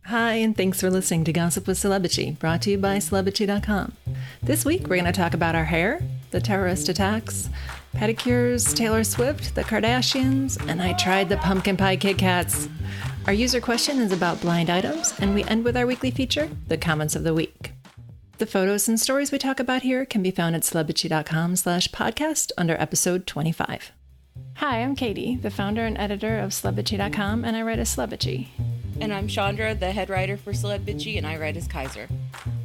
Hi, and thanks for listening to Gossip with Celebrity, brought to you by Celebrity.com. This week, we're going to talk about our hair, the terrorist attacks, pedicures, Taylor Swift, the Kardashians, and I tried the pumpkin pie Kit Kats. Our user question is about blind items, and we end with our weekly feature, the comments of the week. The photos and stories we talk about here can be found at Celebrity.com/podcast under episode 25. Hi, I'm Katy, the founder and editor of Celebrity.com, and I write as Celebrity. And I'm Chandra, the head writer for Celebrity, and I write as Kaiser.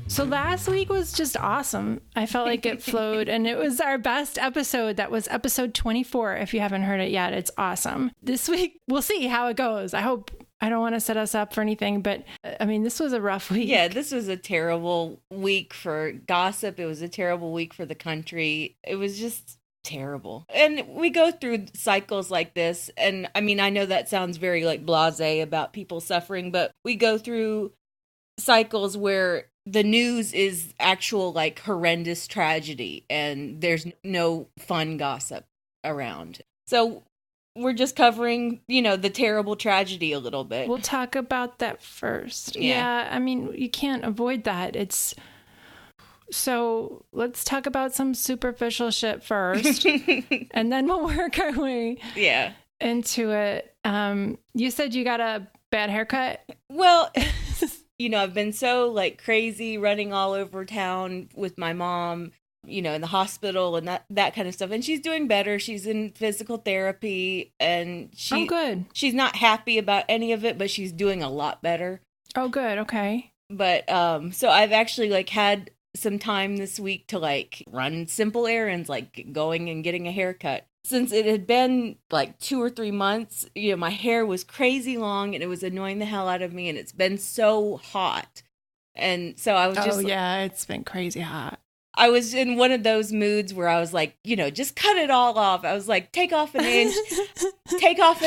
So last week was just awesome. I felt like it flowed, and it was our best episode. That was episode 24. If you haven't heard it yet, it's awesome. This week, we'll see how it goes. I don't want to set us up for anything, but I mean, this was a rough week. Yeah, this was a terrible week for gossip. It was a terrible week for the country. It was just terrible. And we go through cycles like this. And I mean, I know that sounds very like blasé about people suffering, but we go through cycles where the news is actual like horrendous tragedy and there's no fun gossip around. So we're just covering, the terrible tragedy a little bit. We'll talk about that first. Yeah, I mean, you can't avoid that. So let's talk about some superficial shit first, and then we'll work our way into it. You said you got a bad haircut? Well, I've been so like crazy running all over town with my mom, in the hospital and that kind of stuff. And she's doing better. She's in physical therapy and good. She's not happy about any of it, but she's doing a lot better. Oh, good. Okay. But so I've actually like had some time this week to like run simple errands, like going and getting a haircut. Since it had been like 2 or 3 months, my hair was crazy long and it was annoying the hell out of me, and it's been so hot. And so I was just it's been crazy hot. I was in one of those moods where I was like, just cut it all off. I was like, take off an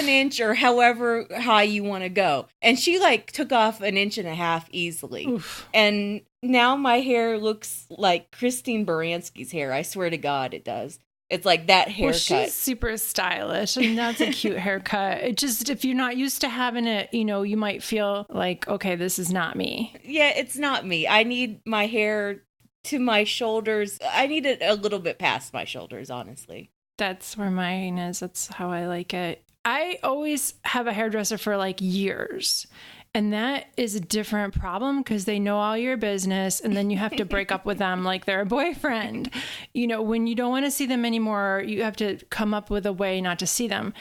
inch or however high you want to go. And she like took off 1.5 inches easily. Oof. And now my hair looks like Christine Baranski's hair. I swear to God, it does. It's like that haircut. Well, she's super stylish, and that's a cute haircut. It just, if you're not used to having it, you might feel like, okay, this is not me. Yeah, it's not me. I need my hair to my shoulders. I need it a little bit past my shoulders, honestly. That's where mine is. That's how I like it. I always have a hairdresser for like years. And that is a different problem because they know all your business, and then you have to break up with them like they're a boyfriend. When you don't want to see them anymore, you have to come up with a way not to see them.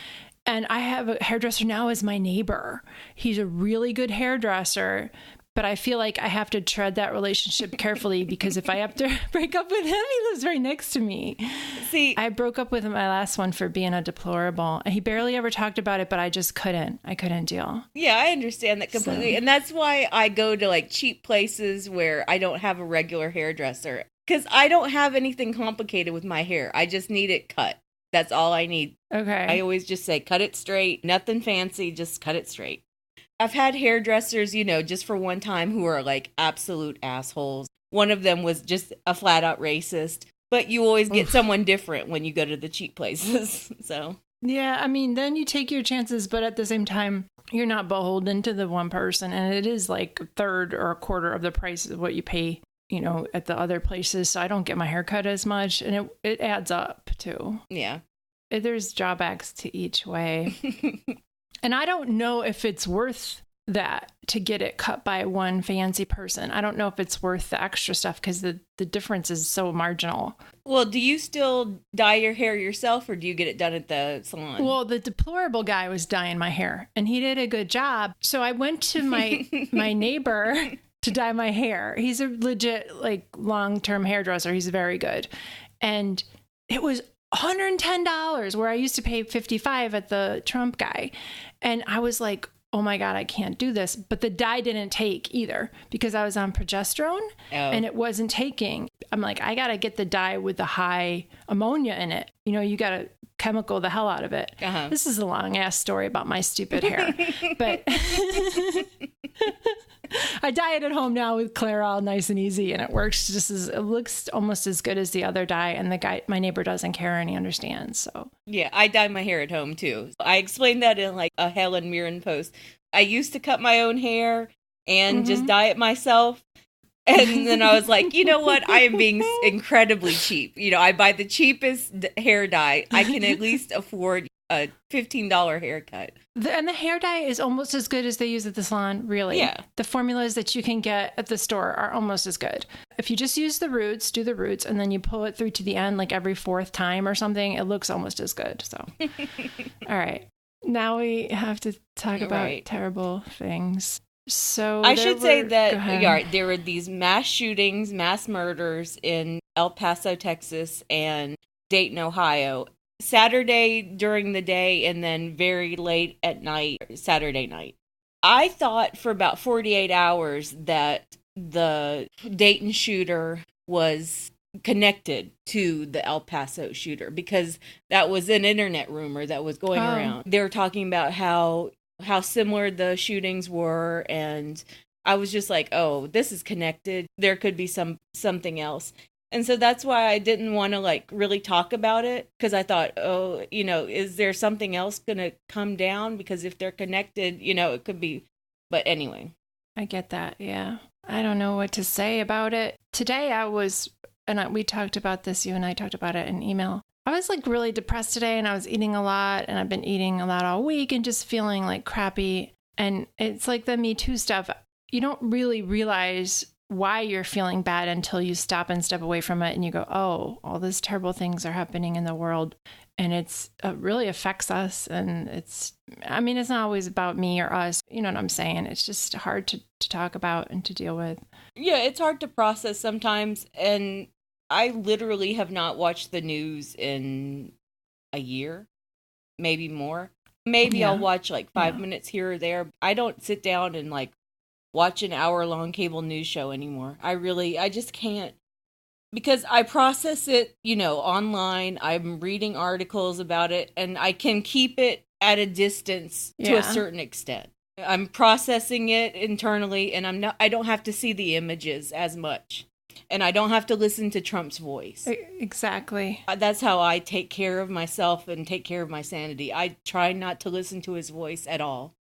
And I have a hairdresser now as my neighbor. He's a really good hairdresser, but I feel like I have to tread that relationship carefully because if I have to break up with him, he lives right next to me. See, I broke up with my last one for being a deplorable. He barely ever talked about it, but I just couldn't. I couldn't deal. Yeah, I understand that completely. So. And that's why I go to like cheap places where I don't have a regular hairdresser. Because I don't have anything complicated with my hair. I just need it cut. That's all I need. Okay. I always just say, cut it straight. Nothing fancy. Just cut it straight. I've had hairdressers, just for one time who are like absolute assholes. One of them was just a flat out racist, but you always get someone different when you go to the cheap places. So, yeah, I mean, then you take your chances, but at the same time, you're not beholden to the one person. And it is like a third or a quarter of the price of what you pay, at the other places. So I don't get my hair cut as much, and it adds up too. Yeah. There's drawbacks to each way. And I don't know if it's worth that to get it cut by one fancy person. I don't know if it's worth the extra stuff because the difference is so marginal. Well, do you still dye your hair yourself or do you get it done at the salon? Well, the deplorable guy was dyeing my hair and he did a good job. So I went to my neighbor to dye my hair. He's a legit like long-term hairdresser. He's very good. And it was $110 where I used to pay $55 at the Trump guy. And I was like, oh my God, I can't do this. But the dye didn't take either because I was on progesterone and it wasn't taking. I'm like, I got to get the dye with the high ammonia in it. You got to chemical the hell out of it. Uh-huh. This is a long ass story about my stupid hair, but I dye it at home now with Clairol, nice and easy, and it works it looks almost as good as the other dye. And the guy, my neighbor, doesn't care and he understands. So yeah, I dye my hair at home too. I explained that in like a Helen Mirren post. I used to cut my own hair and just dye it myself. And then I was like, you know what? I am being incredibly cheap. I buy the cheapest hair dye. I can at least afford a $15 haircut. And the hair dye is almost as good as they use at the salon, really. Yeah. The formulas that you can get at the store are almost as good. If you just use the roots, do the roots, and then you pull it through to the end like every fourth time or something, it looks almost as good. So, all right. Now we have to talk about terrible things. So I should say that there were these mass shootings, mass murders in El Paso, Texas, and Dayton, Ohio. Saturday during the day and then very late at night, Saturday night. I thought for about 48 hours that the Dayton shooter was connected to the El Paso shooter because that was an internet rumor that was going around. They were talking about how similar the shootings were, and I was just like, oh, this is connected. There could be something else. And so that's why I didn't want to really talk about it, because I thought, oh, is there something else going to come down? Because if they're connected, it could be. But anyway. I get that. Yeah. I don't know what to say about it. Today we talked about this, you and I talked about it in email. I was really depressed today, and I was eating a lot, and I've been eating a lot all week and just feeling crappy. And it's like the Me Too stuff. You don't really realize why you're feeling bad until you stop and step away from it and you go, oh, all these terrible things are happening in the world, and it really affects us. And it's not always about me or us. You know what I'm saying? It's just hard to talk about and to deal with. Yeah, it's hard to process sometimes. And I literally have not watched the news in a year, maybe more. Maybe I'll watch 5 minutes here or there. I don't sit down and watch an hour-long cable news show anymore. I just can't, because I process it, online. I'm reading articles about it, and I can keep it at a distance to a certain extent. I'm processing it internally, and I don't have to see the images as much, and I don't have to listen to Trump's voice. Exactly. That's how I take care of myself and take care of my sanity. I try not to listen to his voice at all.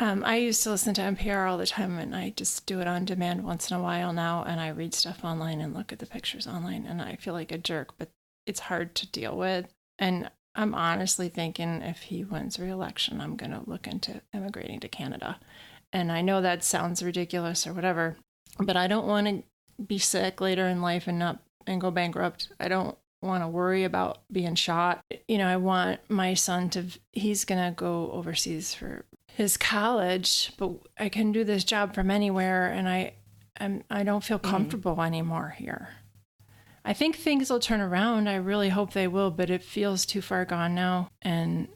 I used to listen to NPR all the time, and I just do it on demand once in a while now, and I read stuff online and look at the pictures online, and I feel like a jerk, but it's hard to deal with. And I'm honestly thinking if he wins re-election, I'm going to look into immigrating to Canada. And I know that sounds ridiculous or whatever, but I don't want to be sick later in life and go bankrupt. I don't want to worry about being shot. I want my son he's going to go overseas for his college, but I can do this job from anywhere, and I don't feel comfortable anymore here. I think things will turn around. I really hope they will, but it feels too far gone now, and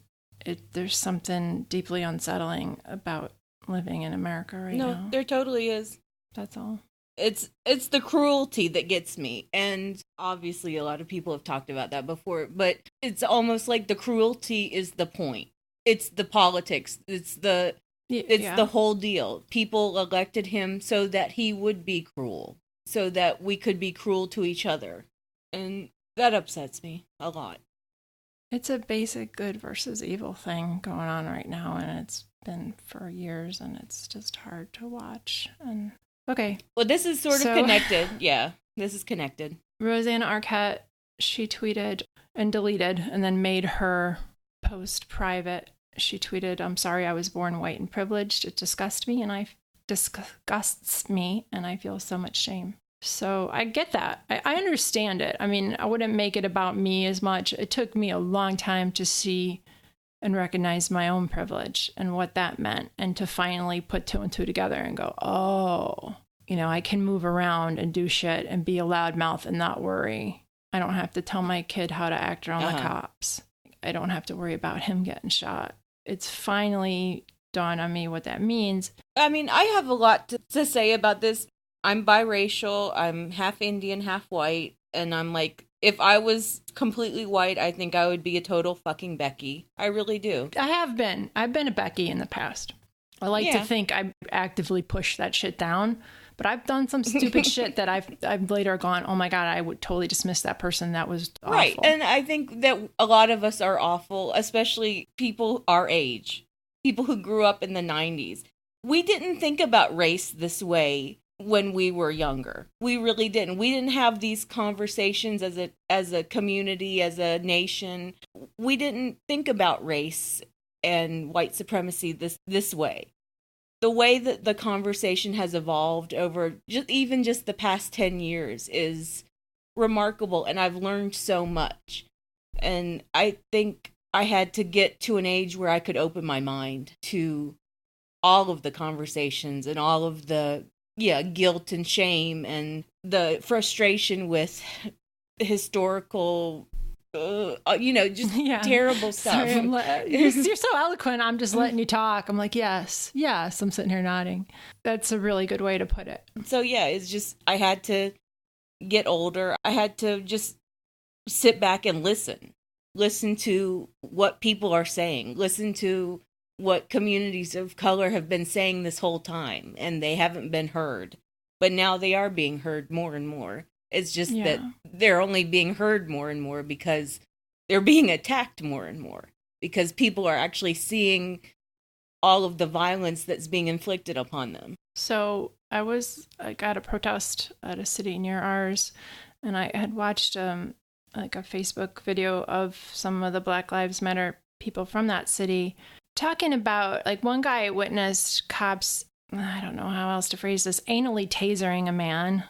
there's something deeply unsettling about living in America right now. No, there totally is. That's all. It's the cruelty that gets me, and obviously a lot of people have talked about that before, but it's almost like the cruelty is the point. It's the politics. It's the whole deal. People elected him so that he would be cruel, so that we could be cruel to each other. And that upsets me a lot. It's a basic good versus evil thing going on right now, and it's been for years, and it's just hard to watch. And okay. Well, this is sort of connected. Yeah, this is connected. Rosanna Arquette, she tweeted and deleted and then made her post private. She tweeted, "I'm sorry I was born white and privileged. It disgusts me and I feel so much shame." So I get that. I understand it. I mean, I wouldn't make it about me as much. It took me a long time to see and recognize my own privilege and what that meant, and to finally put two and two together and go, oh, I can move around and do shit and be a loudmouth and not worry. I don't have to tell my kid how to act around the cops. I don't have to worry about him getting shot. It's finally dawned on me what that means. I mean, I have a lot to say about this. I'm biracial. I'm half Indian, half white. And I'm like, if I was completely white, I think I would be a total fucking Becky. I really do. I have been. I've been a Becky in the past. I like to think I actively push that shit down. But I've done some stupid shit that I've later gone, oh my God, I would totally dismiss that person. That was awful. Right. And I think that a lot of us are awful, especially people our age, people who grew up in the 90s. we didn't think about race this way when we were younger. We really didn't. We didn't have these conversations as a community, as a nation. We didn't think about race and white supremacy this way. The way that the conversation has evolved over just the past 10 years is remarkable, and I've learned so much. And I think I had to get to an age where I could open my mind to all of the conversations and all of the guilt and shame and the frustration with historical terrible stuff. Sorry, you're so eloquent. I'm just letting you talk. I'm like, yes. I'm sitting here nodding. That's a really good way to put it. So it's just, I had to get older. I had to just sit back and listen to what people are saying, listen to what communities of color have been saying this whole time, and they haven't been heard. But now they are being heard more and more. It's just that they're only being heard more and more because they're being attacked more and more, because people are actually seeing all of the violence that's being inflicted upon them. So I got a protest at a city near ours, and I had watched a Facebook video of some of the Black Lives Matter people from that city talking about, like, one guy witnessed cops, I don't know how else to phrase this, anally tasering a man.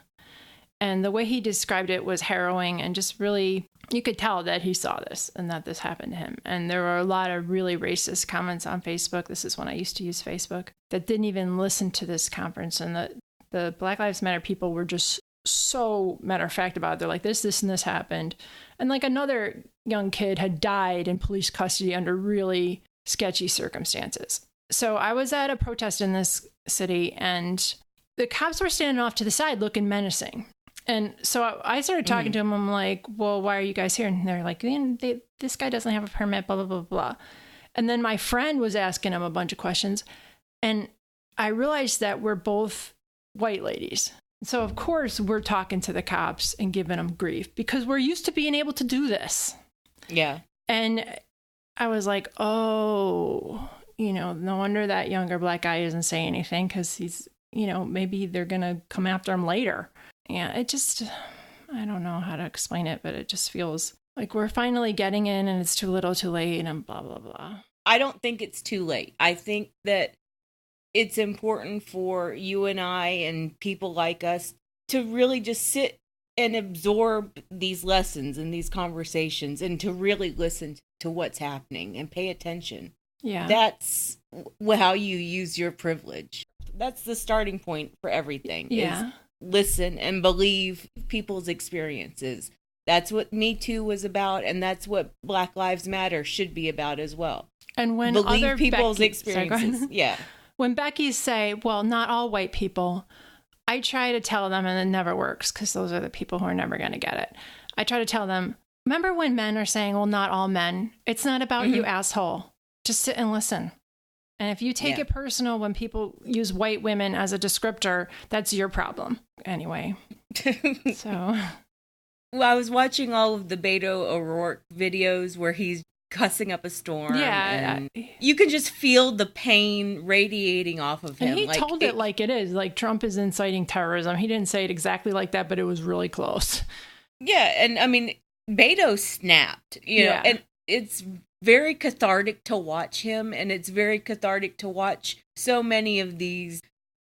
And the way he described it was harrowing, and just really, you could tell that he saw this and that this happened to him. And there were a lot of really racist comments on Facebook. This is when I used to use Facebook, that didn't even listen to this conference. And the Black Lives Matter people were just so matter of fact about it. They're like, this and this happened. And like, another young kid had died in police custody under really sketchy circumstances. So I was at a protest in this city, and the cops were standing off to the side looking menacing. And so I started talking to them. I'm like, well, why are you guys here? And they're like, this guy doesn't have a permit, blah, blah, blah, blah. And then my friend was asking him a bunch of questions. And I realized that we're both white ladies. So, of course, we're talking to the cops and giving them grief because we're used to being able to do this. Yeah. And I was like, no wonder that younger Black guy isn't saying anything, because he's, maybe they're going to come after him later. Yeah, it just, I don't know how to explain it, but it just feels like we're finally getting in and it's too little too late and blah, blah, blah. I don't think it's too late. I think that it's important for you and I and people like us to really just sit and absorb these lessons and these conversations and to really listen to what's happening and pay attention. Yeah. That's how you use your privilege. That's the starting point for everything. Yeah. Is listen and believe people's experiences. That's what Me Too was about, and that's what Black Lives Matter should be about as well. And when believe other people's experiences, yeah. When Becky's say, well, not all white people, I try to tell them, and it never works because those are the people who are never going to get it. I try to tell them, remember when men are saying, well, not all men. It's not about you, asshole. Just sit and listen. And if you take it personal when people use white women as a descriptor, that's your problem. Anyway, so. Well, I was watching all of the Beto O'Rourke videos where he's cussing up a storm. Yeah. And you can just feel the pain radiating off of him. And he told it like it is. Like, Trump is inciting terrorism. He didn't say it exactly like that, but it was really close. Yeah. And I mean, Beto snapped, you know, and it's very cathartic to watch him. And it's very cathartic to watch so many of these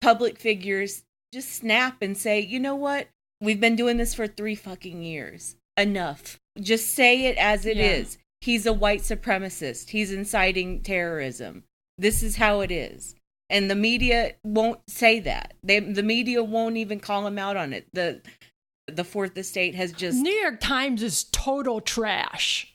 public figures just snap and say, you know what? We've been doing this for 3 fucking years. Enough. Just say it as it is. He's a white supremacist. He's inciting terrorism. This is how it is. And the media won't say that. The media won't even call him out on it. The Fourth Estate has just... New York Times is total trash.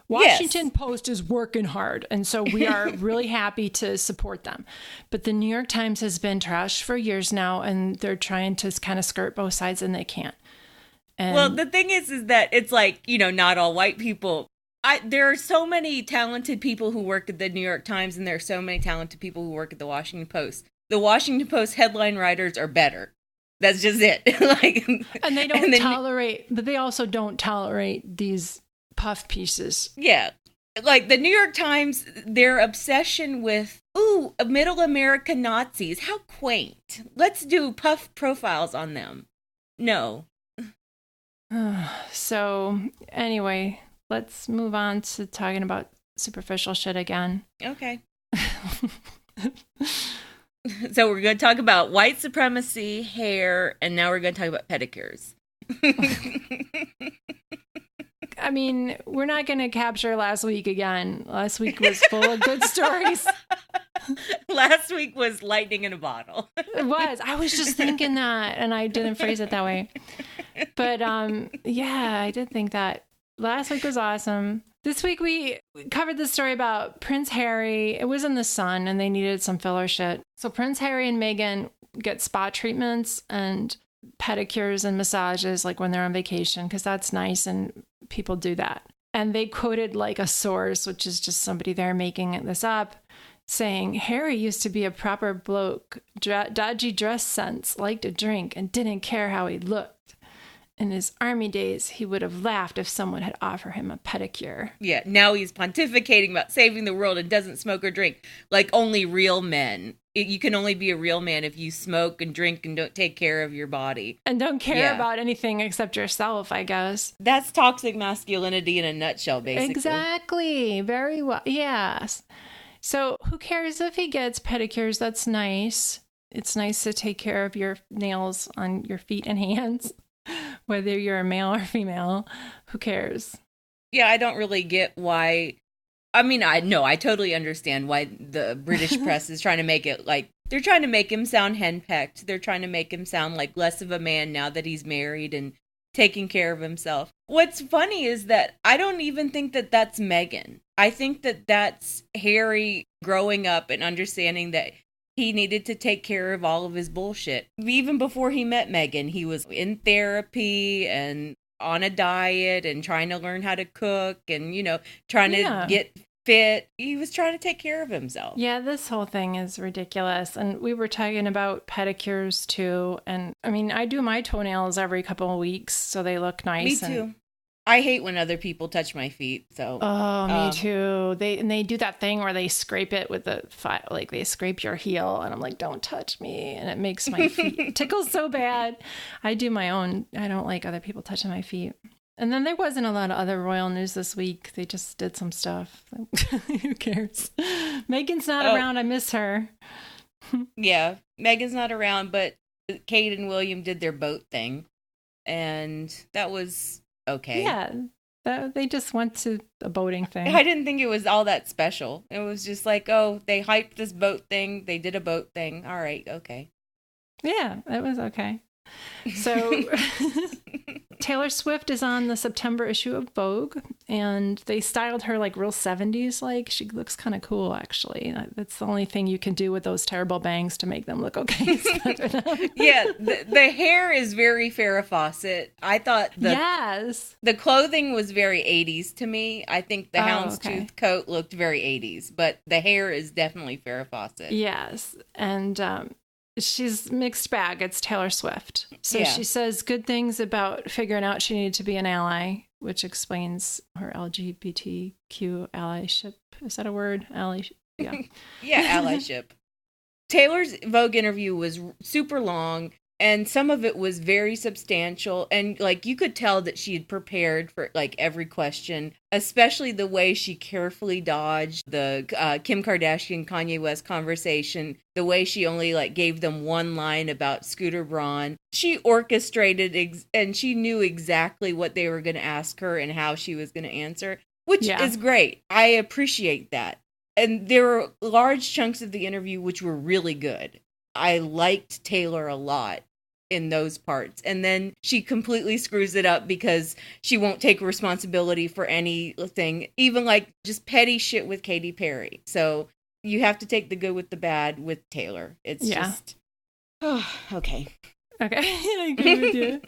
Washington Post is working hard, and so we are really happy to support them. But the New York Times has been trash for years now, and they're trying to kind of skirt both sides, and they can't. And well, the thing is that it's like, you know, not all white people. There are so many talented people who work at the New York Times, and there are so many talented people who work at the Washington Post. The Washington Post headline writers are better. That's just it. And they don't tolerate, but they also don't tolerate these puff pieces. Yeah. Like the New York Times, their obsession with, middle America Nazis. How quaint. Let's do puff profiles on them. No. So anyway, let's move on to talking about superficial shit again. Okay. So we're going to talk about white supremacy, hair, and now we're going to talk about pedicures. I mean, we're not going to capture last week again. Last week was full of good stories. Last week was lightning in a bottle. It was. I was just thinking that, and I didn't phrase it that way. But yeah, I did think that. Last week was awesome. This week we covered the story about Prince Harry. It was in the Sun, and they needed some filler shit. So Prince Harry and Meghan get spa treatments and pedicures and massages like when they're on vacation, because that's nice and people do that. And they quoted like a source, which is just somebody there making this up, saying Harry used to be a proper bloke, dodgy dress sense, liked to drink, and didn't care how he looked. In his army days, he would have laughed if someone had offered him a pedicure. Yeah, now he's pontificating about saving the world and doesn't smoke or drink, like only real men. You can only be a real man if you smoke and drink and don't take care of your body. And don't care about anything except yourself, I guess. That's toxic masculinity in a nutshell, basically. Exactly. Very well. Yes. So who cares if he gets pedicures? That's nice. It's nice to take care of your nails on your feet and hands, whether you're a male or female. Who cares? Yeah, I don't really get why. I mean, I totally understand why the British press is trying to make it like, they're trying to make him sound henpecked. They're trying to make him sound like less of a man now that he's married and taking care of himself. What's funny is that I don't even think that that's Meghan. I think that that's Harry growing up and understanding that he needed to take care of all of his bullshit. Even before he met Meghan, he was in therapy and on a diet and trying to learn how to cook and, trying to get fit. He was trying to take care of himself. Yeah, this whole thing is ridiculous. And we were talking about pedicures too. And I mean, I do my toenails every couple of weeks so they look nice. Me too. I hate when other people touch my feet. So. Oh, me too. They do that thing where they scrape it with the like they scrape your heel, and I'm like, don't touch me, and it makes my feet tickle so bad. I do my own. I don't like other people touching my feet. And then there wasn't a lot of other royal news this week. They just did some stuff. Who cares? Meghan's not around. I miss her. Yeah, Meghan's not around, but Kate and William did their boat thing, and that was. Okay. Yeah, they just went to a boating thing. I didn't think it was all that special. It was just like, they hyped this boat thing. They did a boat thing. All right, okay. Yeah, it was okay. So Taylor Swift is on the September issue of Vogue, and they styled her like real 70s. Like, she looks kind of cool, actually. That's the only thing you can do with those terrible bangs to make them look okay. Yeah, the hair is very Farrah Fawcett. I thought the clothing was very 80s to me. I think the houndstooth coat looked very 80s, but the hair is definitely Farrah Fawcett. Yes, and she's mixed bag. It's Taylor Swift. So she says good things about figuring out she needed to be an ally, which explains her LGBTQ allyship. Is that a word? Yeah. Yeah, allyship. Taylor's Vogue interview was super long, and some of it was very substantial. And like, you could tell that she had prepared for like every question, especially the way she carefully dodged the Kim Kardashian, Kanye West conversation, the way she only like gave them one line about Scooter Braun. She orchestrated and she knew exactly what they were going to ask her and how she was going to answer, which is great. I appreciate that. And there were large chunks of the interview which were really good. I liked Taylor a lot in those parts. And then she completely screws it up because she won't take responsibility for anything, even like just petty shit with Katy Perry. So you have to take the good with the bad with Taylor. It's just, okay. Okay, I agree with you.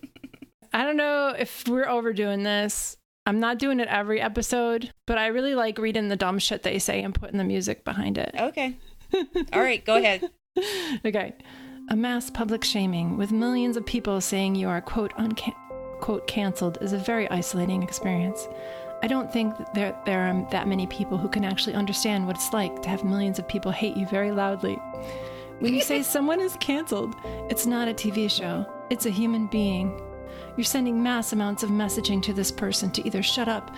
I don't know if we're overdoing this. I'm not doing it every episode, but I really like reading the dumb shit they say and putting the music behind it. Okay. All right, go ahead. Okay. A mass public shaming with millions of people saying you are, quote, quote, canceled is a very isolating experience. I don't think there are that many people who can actually understand what it's like to have millions of people hate you very loudly. When you say someone is canceled, it's not a TV show. It's a human being. You're sending mass amounts of messaging to this person to either shut up,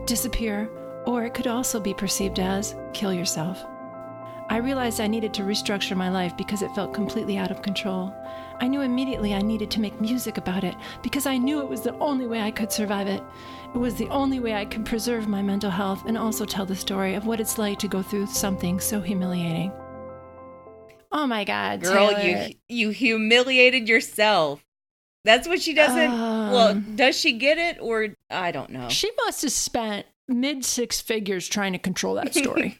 disappear, or it could also be perceived as kill yourself. I realized I needed to restructure my life because it felt completely out of control. I knew immediately I needed to make music about it because I knew it was the only way I could survive it. It was the only way I could preserve my mental health and also tell the story of what it's like to go through something so humiliating. Oh my God, girl, Taylor. you humiliated yourself. That's what she doesn't. Well, does she get it, or I don't know. She must have spent mid-six figures trying to control that story.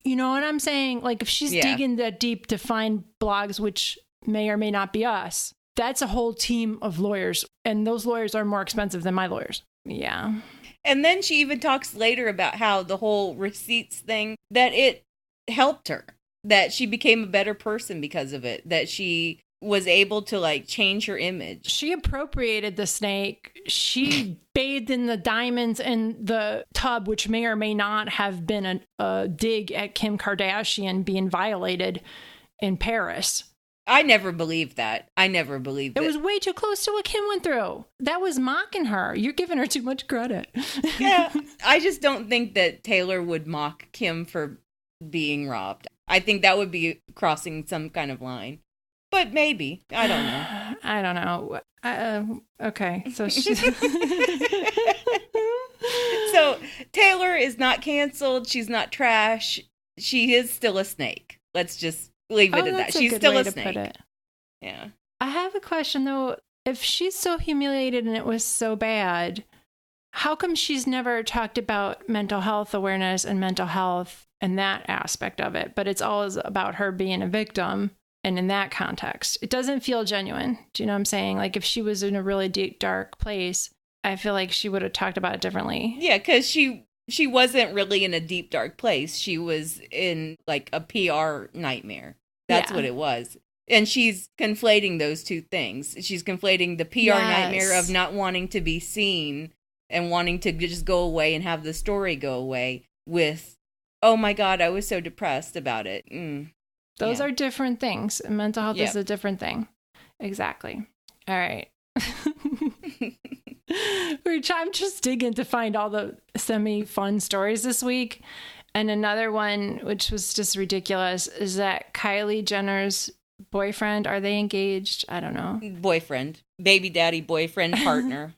You know what I'm saying? Like, if she's digging that deep to find blogs, which may or may not be us, that's a whole team of lawyers. And those lawyers are more expensive than my lawyers. Yeah. And then she even talks later about how the whole receipts thing, that it helped her, that she became a better person because of it, that she was able to like change her image. She appropriated the snake. She bathed in the diamonds in the tub, which may or may not have been a dig at Kim Kardashian being violated in Paris. I never believed that. I never believed it. It was way too close to what Kim went through. That was mocking her. You're giving her too much credit. Yeah. I just don't think that Taylor would mock Kim for being robbed. I think that would be crossing some kind of line. But maybe. I don't know. I don't know. Okay. So she's... So Taylor is not canceled. She's not trash. She is still a snake. Let's just leave it at that. She's still a snake. Put it. Yeah. I have a question, though. If she's so humiliated and it was so bad, how come she's never talked about mental health awareness and mental health and that aspect of it? But it's always about her being a victim. And in that context, it doesn't feel genuine. Do you know what I'm saying? Like, if she was in a really deep, dark place, I feel like she would have talked about it differently. Yeah, because she wasn't really in a deep, dark place. She was in like a PR nightmare. That's what it was. And she's conflating those two things. She's conflating the PR nightmare of not wanting to be seen and wanting to just go away and have the story go away with, oh my God, I was so depressed about it. Those are different things. Mental health is a different thing. Exactly. All right. I'm just digging to find all the semi-fun stories this week. And another one, which was just ridiculous, is that Kylie Jenner's boyfriend, are they engaged? I don't know. Boyfriend. Baby daddy, boyfriend, partner.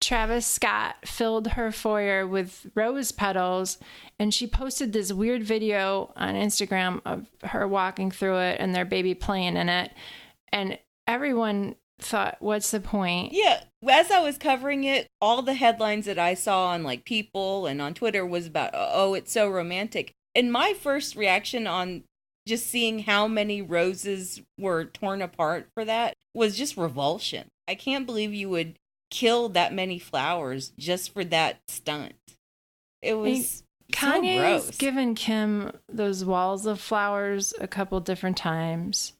Travis Scott filled her foyer with rose petals, and she posted this weird video on Instagram of her walking through it and their baby playing in it. And everyone thought, what's the point? Yeah. As I was covering it, all the headlines that I saw on like People and on Twitter was about, oh, it's so romantic. And my first reaction on just seeing how many roses were torn apart for that was just revulsion. I can't believe you would kill that many flowers just for that stunt. It was Kanye's so gross. Given Kim those walls of flowers a couple different times.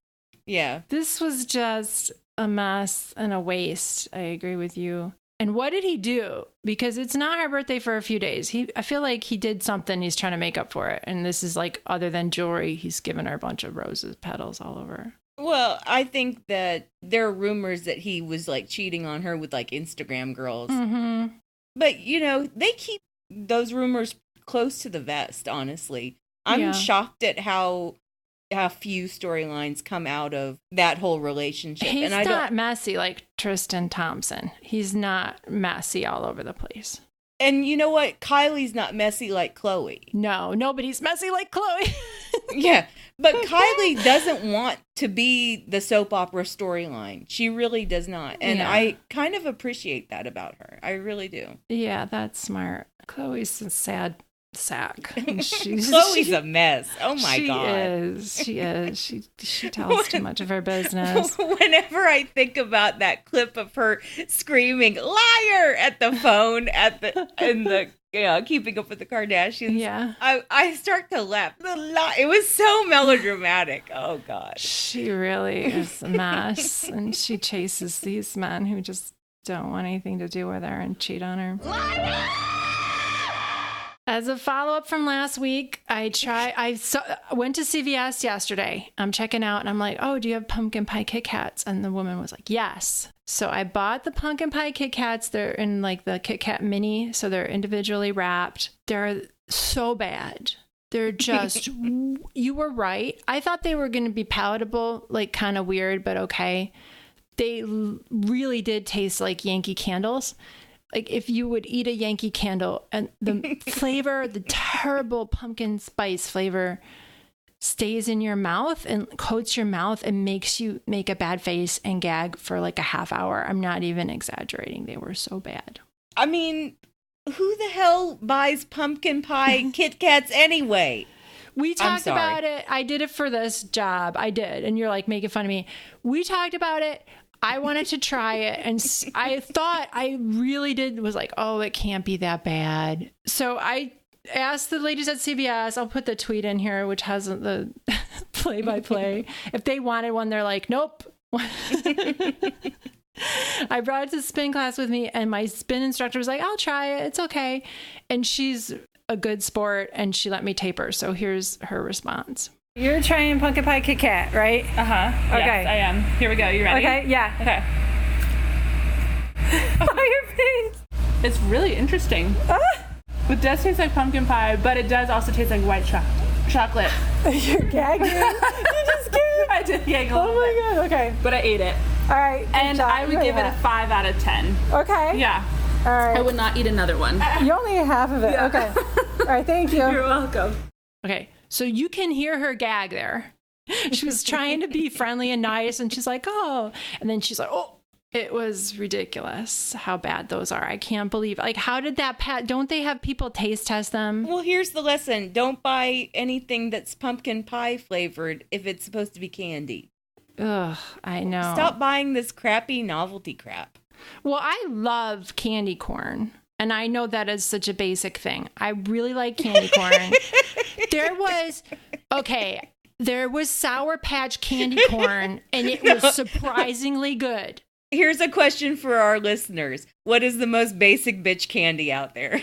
Yeah. This was just a mess and a waste. I agree with you. And what did he do? Because it's not her birthday for a few days. I feel like he did something. He's trying to make up for it. And this is like, other than jewelry, he's given her a bunch of roses, petals all over. Well, I think that there are rumors that he was like cheating on her with like Instagram girls. Mm-hmm. But, you know, they keep those rumors close to the vest, honestly. I'm shocked at how few storylines come out of that whole relationship. He's and not messy like Tristan Thompson. He's not messy all over the place. And you know what? Kylie's not messy like Chloe. No, nobody's messy like Chloe. Yeah, but Kylie doesn't want to be the soap opera storyline. She really does not. And I kind of appreciate that about her. I really do. Yeah, that's smart. Chloe's a sad sack. Chloe's a mess. Oh my God. She is. She tells too much of her business. Whenever I think about that clip of her screaming "liar" at the phone in the Keeping Up with the Kardashians, I start to laugh. It was so melodramatic. Oh gosh. She really is a mess, and she chases these men who just don't want anything to do with her and cheat on her. Liar! As a follow-up from last week, I went to CVS yesterday. I'm checking out and I'm like, oh, do you have pumpkin pie Kit Kats? And the woman was like, yes. So I bought the pumpkin pie Kit Kats. They're in like the Kit Kat mini. So they're individually wrapped. They're so bad. They're just, you were right. I thought they were going to be palatable, like kind of weird, but okay. They really did taste like Yankee candles. Like if you would eat a Yankee candle and the flavor, the terrible pumpkin spice flavor stays in your mouth and coats your mouth and makes you make a bad face and gag for like a half hour. I'm not even exaggerating. They were so bad. I mean, who the hell buys pumpkin pie Kit Kats anyway? We talked about it. I did it for this job. I did. And you're like making fun of me. We talked about it. I wanted to try it, and I thought I really did, was like, oh, it can't be that bad. So I asked the ladies at CVS, I'll put the tweet in here, which has the play-by-play. If they wanted one, they're like, nope. I brought it to spin class with me, and my spin instructor was like, I'll try it. It's okay. And she's a good sport, and she let me tape her. So here's her response. You're trying pumpkin pie Kit Kat, right? Uh-huh. Okay. Yes, I am. Here we go. You ready? Okay, yeah. Okay. Oh, your face. It's really interesting. It does taste like pumpkin pie, but it does also taste like white chocolate. You're gagging. You just gagged. I did gag a little bit. Oh my God, okay. But I ate it. All right. And I would give it a 5 out of 10. Okay. Yeah. All right. I would not eat another one. You only ate half of it. Yeah. Okay. All right, thank you. You're welcome. Okay, so you can hear her gag there. She was trying to be friendly and nice, and she's like, oh. And then she's like, oh. It was ridiculous how bad those are. I can't believe, like, how did that don't they have people taste test them? Well, here's the lesson. Don't buy anything that's pumpkin pie flavored if it's supposed to be candy. Ugh, I know. Stop buying this crappy novelty crap. Well, I love candy corn. And I know that is such a basic thing. I really like candy corn. There was Sour Patch candy corn, and it was surprisingly good. Here's a question for our listeners. What is the most basic bitch candy out there?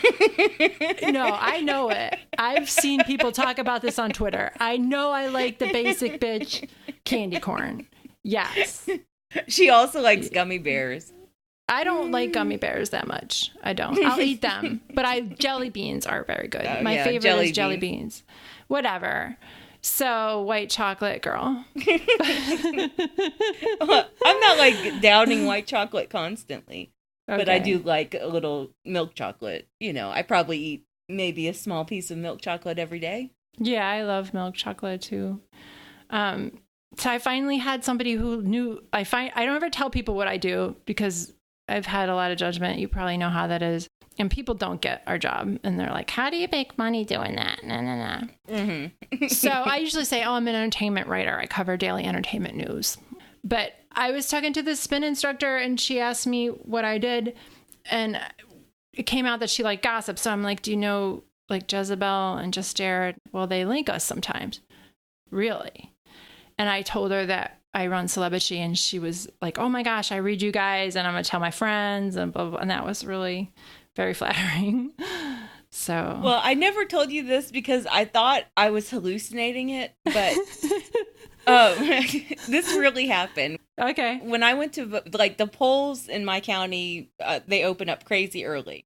No, I know it. I've seen people talk about this on Twitter. I know I like the basic bitch candy corn. Yes. She also likes gummy bears. I don't like gummy bears that much. I don't. I'll eat them. But jelly beans are very good. My favorite is jelly beans. Whatever. So, white chocolate girl. I'm not like downing white chocolate constantly, but I do like a little milk chocolate. You know, I probably eat maybe a small piece of milk chocolate every day. Yeah, I love milk chocolate too. So I finally had somebody who knew. I don't ever tell people what I do because I've had a lot of judgment. You probably know how that is. And people don't get our job. And they're like, how do you make money doing that? No. Mm-hmm. So I usually say, oh, I'm an entertainment writer. I cover daily entertainment news. But I was talking to this spin instructor and she asked me what I did. And it came out that she liked gossip. So I'm like, do you know like Jezebel and Just Jared? Well, they link us sometimes. Really? And I told her that I run Celebrity, and she was like, oh my gosh, I read you guys and I'm going to tell my friends and blah, blah, blah. And that was really very flattering. So, well, I never told you this because I thought I was hallucinating it, but this really happened. Okay. When I went to like the polls in my county, they open up crazy early.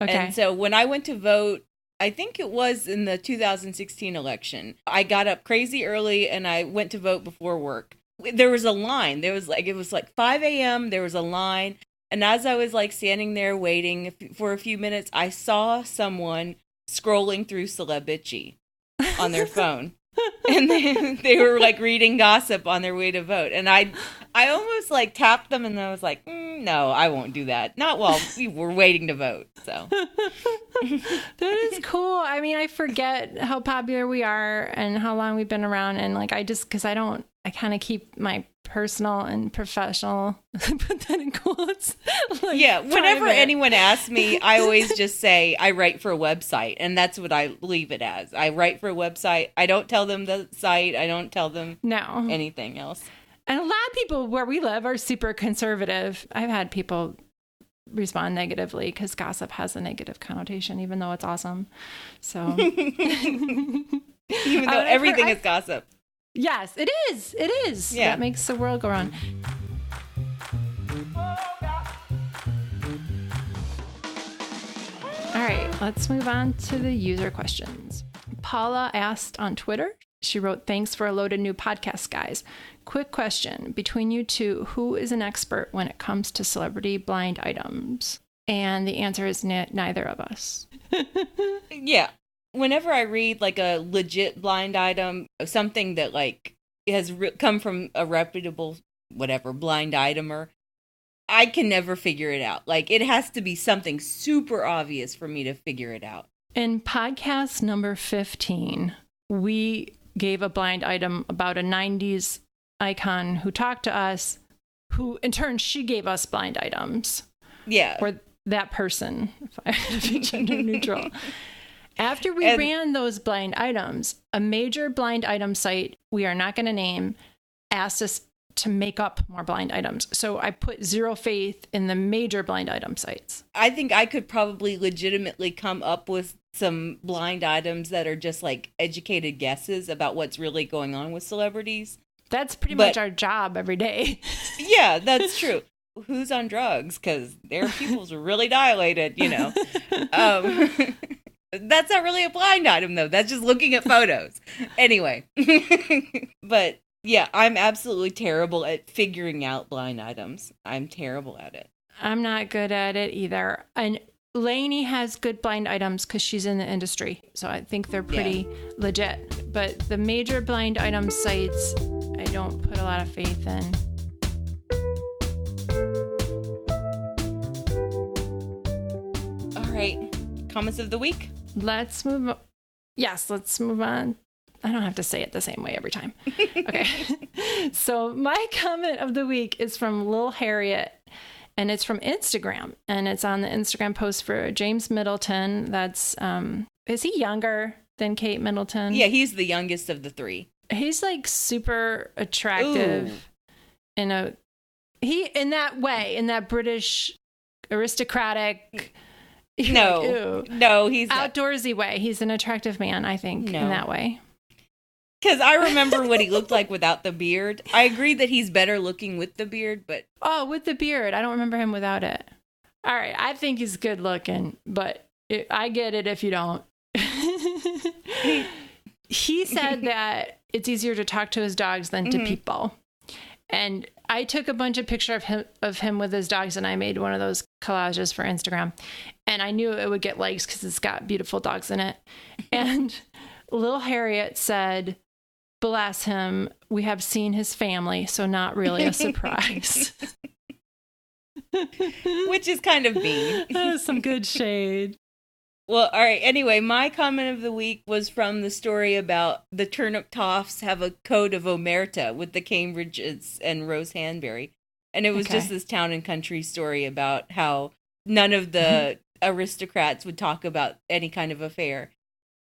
Okay. And so when I went to vote, I think it was in the 2016 election, I got up crazy early and I went to vote before work. There was a line. It was like 5 a.m. There was a line. And as I was like standing there waiting for a few minutes, I saw someone scrolling through Celebrity on their phone. And they were like reading gossip on their way to vote. And I almost like tapped them and I was like, no, I won't do that. Not while we were waiting to vote. So that is cool. I mean, I forget how popular we are and how long we've been around. And like, I kind of keep my personal and professional, put that in quotes. Like, yeah, whenever anyone asks me, I always just say I write for a website, and that's what I leave it as. I write for a website. I don't tell them the site. I don't tell them anything else. And a lot of people where we live are super conservative. I've had people respond negatively because gossip has a negative connotation, even though it's awesome. So, even though everything is gossip. Yes, it is. It is. Yeah. That makes the world go round. All right, let's move on to the user questions. Paula asked on Twitter, she wrote, "Thanks for a loaded new podcast, guys. Quick question. Between you two, who is an expert when it comes to celebrity blind items?" And the answer is neither of us. Yeah. Whenever I read like a legit blind item, something that like has come from a reputable, whatever, blind itemer, I can never figure it out. Like, it has to be something super obvious for me to figure it out. In podcast number 15, we gave a blind item about a 90s icon who talked to us, who in turn, she gave us blind items. Yeah. Or that person, if I have to be gender neutral. After we ran those blind items, a major blind item site we are not going to name asked us to make up more blind items. So I put zero faith in the major blind item sites. I think I could probably legitimately come up with some blind items that are just like educated guesses about what's really going on with celebrities. That's pretty much our job every day. Yeah, that's true. Who's on drugs? Because their pupils are really dilated, you know. That's not really a blind item, though. That's just looking at photos. Anyway. But yeah, I'm absolutely terrible at figuring out blind items. I'm terrible at it. I'm not good at it either. And Lainey has good blind items because she's in the industry. So I think they're pretty legit. But the major blind item sites, I don't put a lot of faith in. All right. Comments of the week? Let's move on. Yes, let's move on. I don't have to say it the same way every time. Okay. So my comment of the week is from LilHarriet, and it's from Instagram, and it's on the Instagram post for James Middleton. That's, is he younger than Kate Middleton? Yeah, he's the youngest of the three. He's like super attractive in that way, in that British aristocratic. No, he's outdoorsy way. He's an attractive man, I think, in that way. Because I remember what he looked like without the beard. I agree that he's better looking with the beard, but... Oh, with the beard. I don't remember him without it. All right. I think he's good looking, but I get it if you don't. He said that it's easier to talk to his dogs than to people. And I took a bunch of pictures of him with his dogs, and I made one of those collages for Instagram. And I knew it would get likes because it's got beautiful dogs in it. And LilHarriet said, "Bless him, we have seen his family, so not really a surprise." Which is kind of mean. Some good shade. Well, all right. Anyway, my comment of the week was from the story about the Turnip Toffs have a code of omerta with the Cambridges and Rose Hanbury. And it was just this town and country story about how none of the aristocrats would talk about any kind of affair.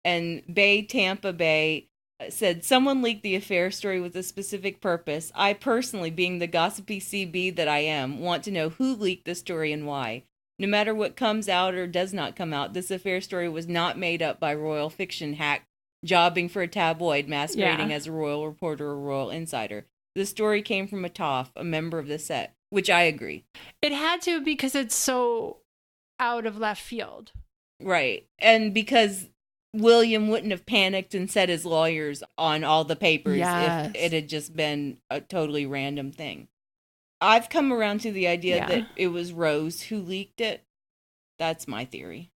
And BayTampaBay said, "Someone leaked the affair story with a specific purpose. I personally, being the gossipy CB that I am, want to know who leaked the story and why. No matter what comes out or does not come out, this affair story was not made up by royal fiction hack jobbing for a tabloid masquerading as a royal reporter or royal insider. The story came from a Toff, a member of the set," which I agree. It had to because it's so out of left field. Right. And because William wouldn't have panicked and set his lawyers on all the papers if it had just been a totally random thing. I've come around to the idea that it was Rose who leaked it. That's my theory.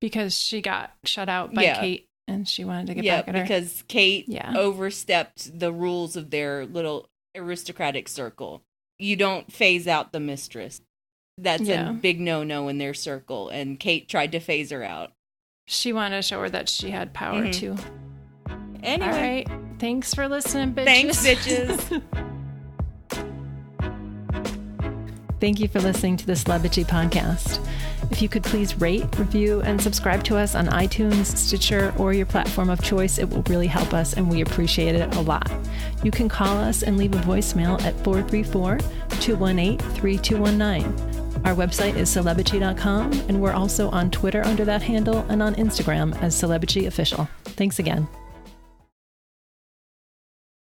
Because she got shut out by Kate and she wanted to get back at her. Yeah, because Kate overstepped the rules of their little aristocratic circle. You don't phase out the mistress. That's a big no-no in their circle, and Kate tried to phase her out. She wanted to show her that she had power, too. Anyway. All right. Thanks for listening, bitches. Thanks, bitches. Thank you for listening to the Celebrity Podcast. If you could please rate, review, and subscribe to us on iTunes, Stitcher, or your platform of choice, it will really help us, and we appreciate it a lot. You can call us and leave a voicemail at 434-218-3219. Our website is celebrity.com, and we're also on Twitter under that handle and on Instagram as Celebrity Official. Thanks again.